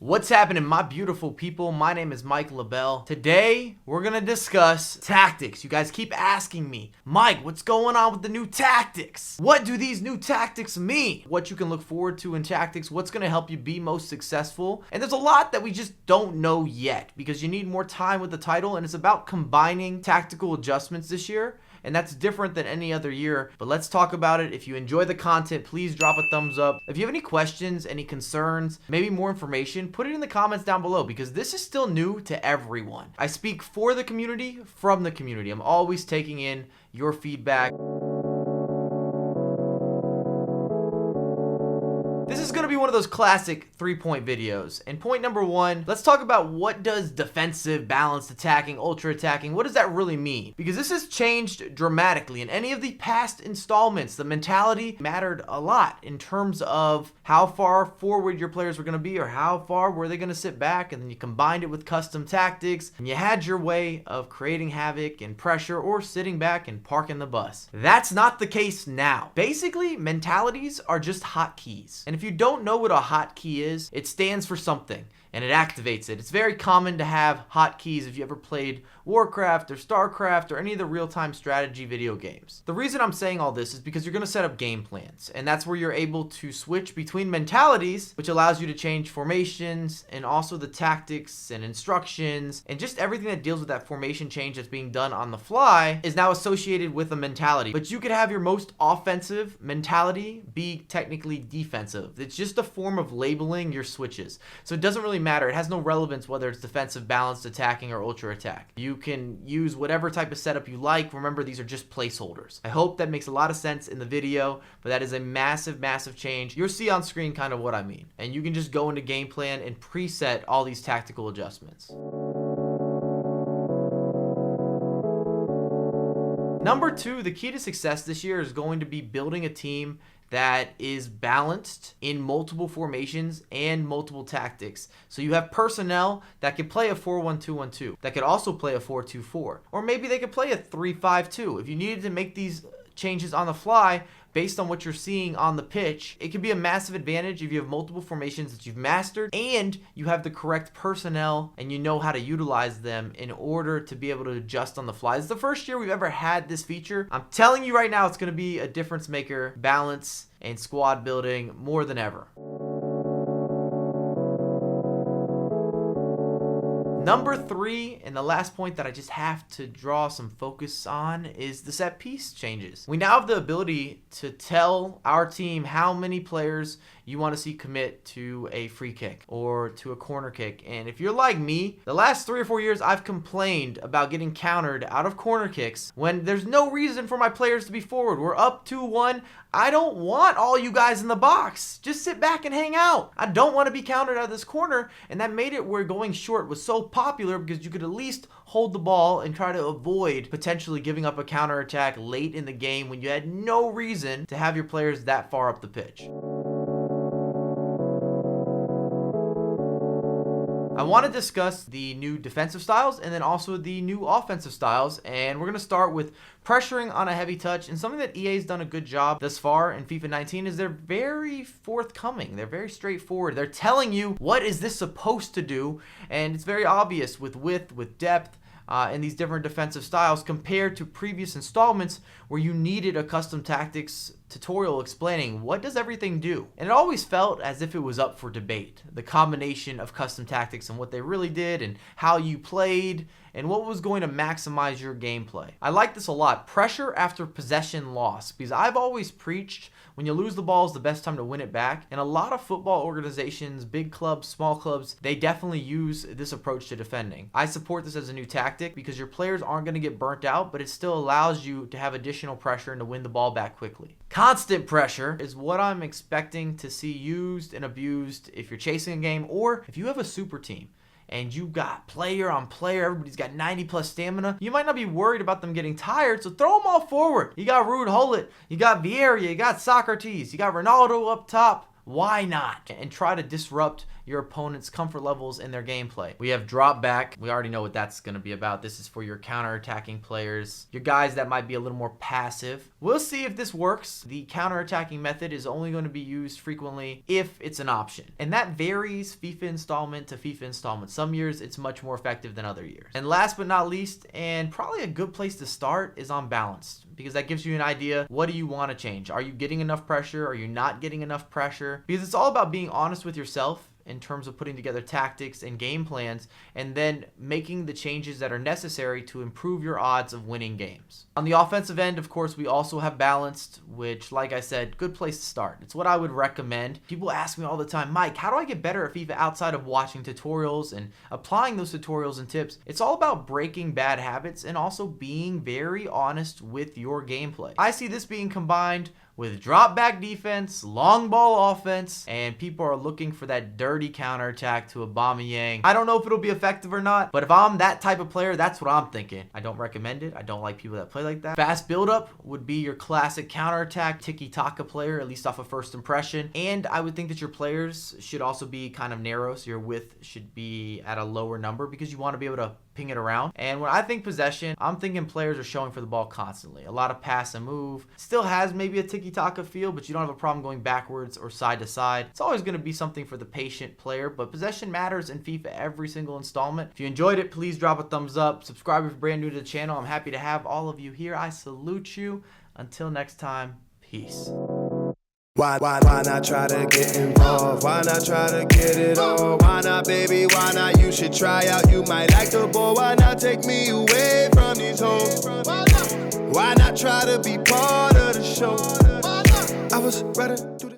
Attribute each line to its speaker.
Speaker 1: What's happening, my beautiful people? My name is Mike LaBelle. Today, we're gonna discuss tactics. You guys keep asking me, Mike, what's going on with the new tactics? What do these new tactics mean? What you can look forward to in tactics, what's gonna help you be most successful? And there's a lot that we just don't know yet because you need more time with the title, and it's about combining tactical adjustments this year. And that's different than any other year, but let's talk about it. If you enjoy the content, please drop a thumbs up. If you have any questions, any concerns, maybe more information, put it in the comments down below because this is still new to everyone. I speak for the community, from the community. I'm always taking in your feedback. This is going to be one of those classic 3-point videos. And point number one, let's talk about what does defensive, balanced attacking, ultra attacking, what does that really mean? Because this has changed dramatically. In any of the past installments, the mentality mattered a lot in terms of how far forward your players were going to be or how far were they going to sit back, and then you combined it with custom tactics and you had your way of creating havoc and pressure or sitting back and parking the bus. That's not the case now. Basically, mentalities are just hotkeys. And if you don't know what a hotkey is, it stands for something and it activates it. It's very common to have hotkeys if you ever played Warcraft or Starcraft or any of the real-time strategy video games. The reason I'm saying all this is because you're going to set up game plans, and that's where you're able to switch between mentalities, which allows you to change formations and also the tactics and instructions and just everything that deals with that formation change that's being done on the fly is now associated with a mentality. But you could have your most offensive mentality be technically defensive. It's just a form of labeling your switches. So it doesn't really matter. It has no relevance whether it's defensive, balanced, attacking, or ultra attack. You can use whatever type of setup you like. Remember, these are just placeholders. I hope that makes a lot of sense in the video, but that is a massive, massive change. You'll see on screen kind of what I mean. And you can just go into game plan and preset all these tactical adjustments. Number two, the key to success this year is going to be building a team that is balanced in multiple formations and multiple tactics. So you have personnel that can play a 4-1-2-1-2, that could also play a 4-2-4, or maybe they could play a 3-5-2. If you needed to make these changes on the fly based on what you're seeing on the pitch, it can be a massive advantage if you have multiple formations that you've mastered and you have the correct personnel and you know how to utilize them in order to be able to adjust on the fly. This is the first year we've ever had this feature. I'm telling you right now, it's going to be a difference maker, balance and squad building more than ever. Number three, and the last point that I just have to draw some focus on, is the set piece changes. We now have the ability to tell our team how many players you want to see commit to a free kick or to a corner kick. And if you're like me, the last 3 or 4 years I've complained about getting countered out of corner kicks when there's no reason for my players to be forward. We're up 2-1. I don't want all you guys in the box. Just sit back and hang out. I don't want to be countered out of this corner, and that made it where going short was so popular because you could at least hold the ball and try to avoid potentially giving up a counterattack late in the game when you had no reason to have your players that far up the pitch. I want to discuss the new defensive styles and then also the new offensive styles, and we're going to start with pressuring on a heavy touch. And something that EA's done a good job thus far in FIFA 19 is they're very forthcoming. They're very straightforward. They're telling you, what is this supposed to do? And it's very obvious with width, with depth, and these different defensive styles compared to previous installments where you needed a custom tactics tutorial explaining what does everything do. And it always felt as if it was up for debate, the combination of custom tactics and what they really did and how you played and what was going to maximize your gameplay. I like this a lot. Pressure after possession loss, because I've always preached when you lose the ball is the best time to win it back. And a lot of football organizations, big clubs, small clubs, they definitely use this approach to defending. I support this as a new tactic because your players aren't going to get burnt out, but it still allows you to have additional pressure and to win the ball back quickly. Constant pressure is what I'm expecting to see used and abused if you're chasing a game or if you have a super team and you got player on player, everybody's got 90 plus stamina, you might not be worried about them getting tired, so throw them all forward. You got Ruud Gullit, you got Vieira, you got Socrates, you got Ronaldo up top, Why not? And try to disrupt your opponent's comfort levels in their gameplay. We have drop back. We already know what that's going to be about. This is for your counter-attacking players, your guys that might be a little more passive. We'll see if this works. The counter-attacking method is only going to be used frequently if it's an option. And that varies FIFA installment to FIFA installment. Some years it's much more effective than other years. And last but not least, and probably a good place to start, is on balanced, because that gives you an idea. What do you want to change? Are you getting enough pressure? Are you not getting enough pressure? Because it's all about being honest with yourself in terms of putting together tactics and game plans, and then making the changes that are necessary to improve your odds of winning games. On the offensive end, of course, we also have balanced, which, like I said, good place to start. It's what I would recommend. People ask me all the time, Mike, how do I get better at FIFA outside of watching tutorials and applying those tutorials and tips? It's all about breaking bad habits and also being very honest with your gameplay. I see this being combined with drop back defense, long ball offense, and people are looking for that dirty counterattack to Aubameyang. I don't know if it'll be effective or not, but if I'm that type of player, that's what I'm thinking. I don't recommend it. I don't like people that play like that. Fast build-up would be your classic counterattack, tiki-taka player, at least off of first impression. And I would think that your players should also be kind of narrow, so your width should be at a lower number because you want to be able to ping it around. And when I think possession, I'm thinking players are showing for the ball constantly. A lot of pass and move. Still has maybe a tiki-taka feel, but you don't have a problem going backwards or side to side. It's always going to be something for the patient player, but possession matters in FIFA every single installment. If you enjoyed it, please drop a thumbs up. Subscribe if you're brand new to the channel. I'm happy to have all of you here. I salute you. Until next time, peace.
Speaker 2: Why not try to get involved? Why not try to get it all? Why not, baby? Why not? You should try out. You might like the ball. Why not take me away from these hoes? Why not try to be part of the show? I was ready to do